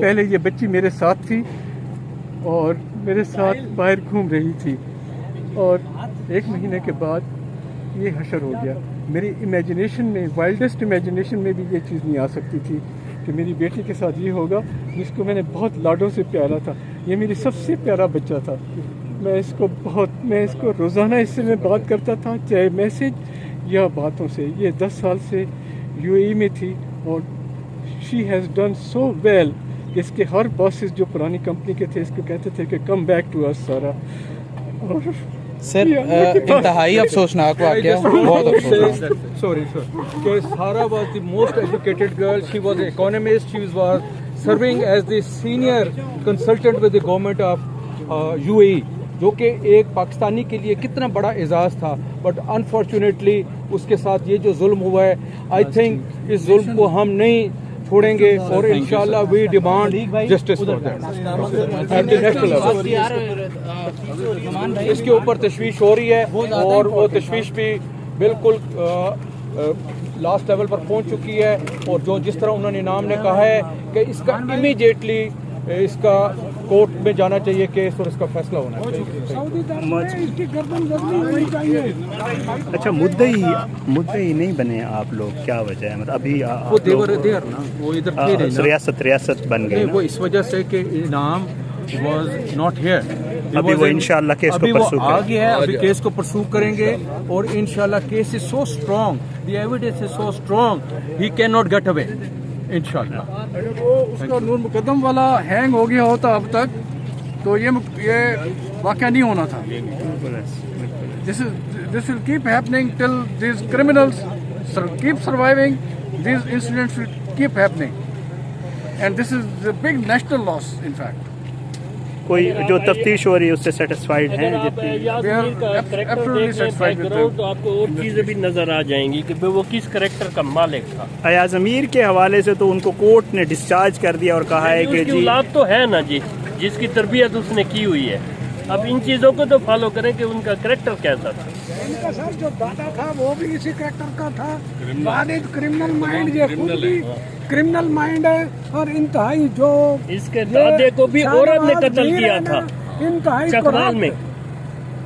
پہلے یہ بچی میرے ساتھ تھی اور میرے ساتھ باہر گھوم رہی تھی اور 1 مہینے کے بعد یہ حشر ہو گیا. میری امیجنیشن میں وائلڈسٹ امیجنیشن میں بھی یہ چیز نہیں آ سکتی تھی کہ میری بیٹی کے ساتھ یہ ہوگا جس کو میں نے بہت لاڈوں سے پیارا تھا. یہ میری سب سے پیارا بچہ تھا. میں اس کو روزانہ اس سے میں بات کرتا تھا, چاہے میسج یا باتوں سے. یہ 10 سال سے UAE میں تھی اور she has done so well. اس کے ہر باسز جو پرانی کمپنی کے تھے اس کو کہتے تھے کہ کم بیک ٹو اس سارا. اور سر انتہائی افسوسناک واقعہ, بہت افسوسناک. Sorry, کہ Sara was the most educated girl. She was an economist. She was serving as the senior consultant with the government of UAE, جو کہ ایک پاکستانی کے لیے کتنا بڑا اعزاز تھا. بٹ انفارچونیٹلی اس کے ساتھ یہ جو ظلم ہوا ہے, آئی تھنک اس ظلم کو ہم نہیں چھوڑیں گے اور انشاءاللہ we demand justice for that at the national level. اس کے اوپر تشویش ہو رہی ہے اور وہ تشویش بھی بالکل لاسٹ لیول پر پہنچ چکی ہے. اور جس طرح انہوں نے نام نے کہا ہے کہ اس کا امیڈیٹلی اس کا کورٹ میں جانا چاہیے کیس اور اس کا فیصلہ ہونا چاہیے. اچھا, مدعی نہیں بنے آپ لوگ, کیا وجہ ہے؟ مطلب ابھی وہ دیور نا, وہ ادھر تھے, ریاست بن گئی. وہ اس وجہ سے کہ انعام واز ناٹ ہیئر. ابھی وہ انشاءاللہ کیس کو پرسو آ گیا ہے, ابھی کیس کو پرسو کریں گے اور انشاءاللہ case is so strong, the evidence is so strong, he can not get away انشاءاللہ. اس کا نور مقدم والا ہینگ ہو گیا ہوتا اب تک تو یہ واقعہ نہیں ہونا تھا. This will keep happening till these criminals keep surviving. These incidents will keep happening, and this is the big national loss. In fact, کوئی جو تفتیش ہو رہی ہے اس سے سیٹسفائیڈ ہیں؟ تو آپ کو اور چیزیں بھی نظر آ جائیں گی کہ وہ کس کریکٹر کا مالک تھا. ایاز امیر کے حوالے سے تو ان کو کورٹ نے ڈسچارج کر دیا اور کہا ہے کہ جی اولاد تو ہے نا جی, جس کی تربیت اس نے کی ہوئی ہے. اب ان چیزوں کو تو فالو کریں کہ ان کا کریکٹر کیسا تھا. ان کا سر جو دادا تھا وہ بھی اسی کریکٹر کا تھا. والد کرمنل مائنڈ, یہ خود بھی کرمنل مائنڈ ہے اور انتہائی جو اس کے دادے کو بھی عورت نے قتل کیا تھا انتہائی چکوال میں.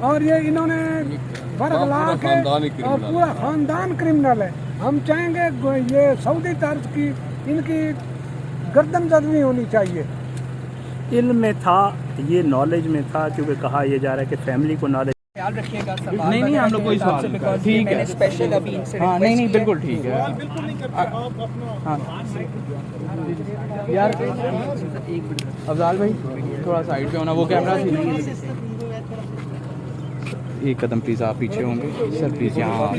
اور یہ انہوں نے برگلا کے اور پورا خاندان کرمنل ہے. ہم چاہیں گے یہ سعودی طرز کی ان کی گردن زدمی ہونی چاہیے. علم میں تھا, یہ نالج میں تھا, کیونکہ کہا یہ جا رہا ہے کہ فیملی کو نالج. خیال رکھیے گا. نہیں ہم لوگ کوئی سوال ٹھیک ہے, اسپیشل ابھی ہاں نہیں بالکل ٹھیک ہے. یار افضال بھائی تھوڑا سائڈ پہ ہونا, وہ کیمرہ ایک قدم پلیز آپ پیچھے ہوں گے سر پلیز. یہاں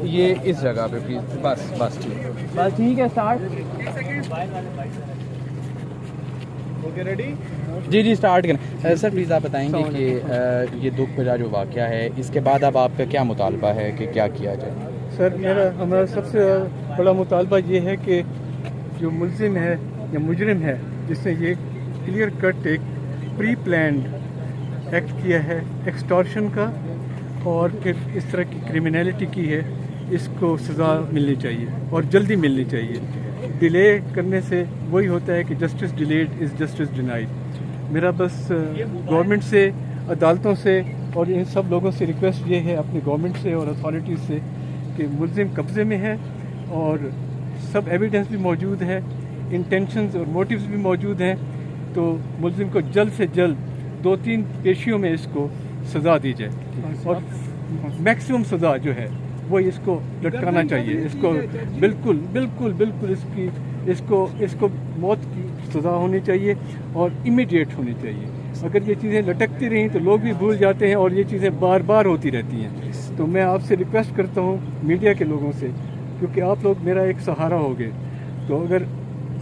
یہ اس جگہ پہ پلیز. بس ٹھیک ہے اسٹارٹ. جی اسٹارٹ کریں سر پلیز. آپ بتائیں گے کہ یہ دکھ بھرا جو واقعہ ہے اس کے بعد اب آپ کا کیا مطالبہ ہے کہ کیا کیا جائے؟ سر ہمارا سب سے بڑا مطالبہ یہ ہے کہ جو ملزم ہے یا مجرم ہے جس نے یہ کلیئر کٹ ایک پری پلانڈ ایکٹ کیا ہے ایکسٹارشن کا اور پھر اس طرح کی کرمینلٹی کی ہے, اس کو سزا ملنی چاہیے اور جلدی ملنی چاہیے. ڈیلے کرنے سے وہی ہوتا ہے کہ justice delayed is justice denied. میرا بس گورنمنٹ سے, عدالتوں سے اور ان سب لوگوں سے ریکویسٹ یہ ہے, اپنی گورنمنٹ سے اور اتھارٹیز سے, کہ ملزم قبضے میں ہے اور سب ایویڈنس بھی موجود ہے, انٹینشنز اور موٹیوز بھی موجود ہیں, تو ملزم کو جلد سے جلد 2-3 پیشیوں میں اس کو سزا دی جائے اور میکسیمم سزا جو ہے وہ اس کو لٹکانا چاہیے. اس کو بالکل اس کو موت کی سزا ہونی چاہیے اور امیڈیٹ ہونی چاہیے. اگر یہ چیزیں لٹکتی رہیں تو لوگ بھی بھول جاتے ہیں اور یہ چیزیں بار بار ہوتی رہتی ہیں. تو میں آپ سے ریکویسٹ کرتا ہوں میڈیا کے لوگوں سے, کیونکہ آپ لوگ میرا ایک سہارا ہو گئے, تو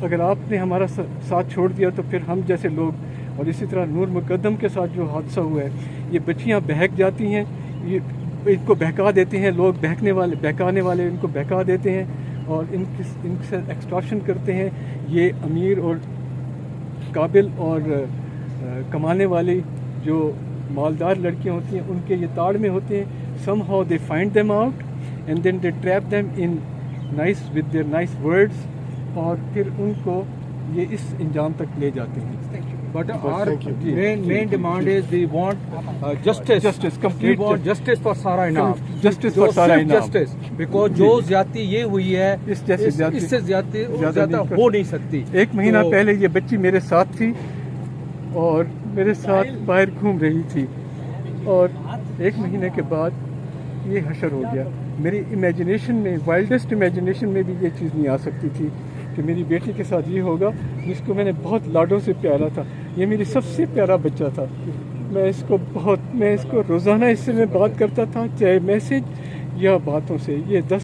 اگر آپ نے ہمارا ساتھ چھوڑ دیا تو پھر ہم جیسے لوگ, اور اسی طرح نور مقدم کے ساتھ جو حادثہ ہوا ہے, یہ بچیاں بہک جاتی ہیں, ان کو بہکا دیتے ہیں لوگ, بہکانے والے ان کو بہکا دیتے ہیں اور ان سے ایکسٹارشن کرتے ہیں. یہ امیر اور قابل اور کمانے والی جو مالدار لڑکیاں ہوتی ہیں ان کے یہ تاڑ میں ہوتے ہیں. somehow they find them out and then they trap them in with their nice words اور پھر ان کو یہ اس انجام تک لے جاتے ہیں. But our main demand is we want justice. Justice, complete We want justice for Sara Inam. Justice for Sara Inam. Justice. Because جو زیادتی یہ ہوئی ہے اس جیسی زیادتی اس سے زیادہ ہو نہیں سکتی. ایک مہینہ پہلے یہ بچی میرے ساتھ تھی اور میرے ساتھ باہر گھوم رہی تھی اور ایک مہینے کے بعد یہ حشر ہو گیا. میری امیجنیشن میں وائلڈسٹ امیجنیشن میں بھی یہ چیز نہیں آ سکتی تھی کہ میری بیٹی کے ساتھ یہ ہوگا جس کو میں نے بہت لاڈوں سے پیارا تھا. یہ میری سب سے پیارا بچہ تھا. میں اس کو روزانہ اس سے میں بات کرتا تھا چاہے میسج یا باتوں سے. یہ 10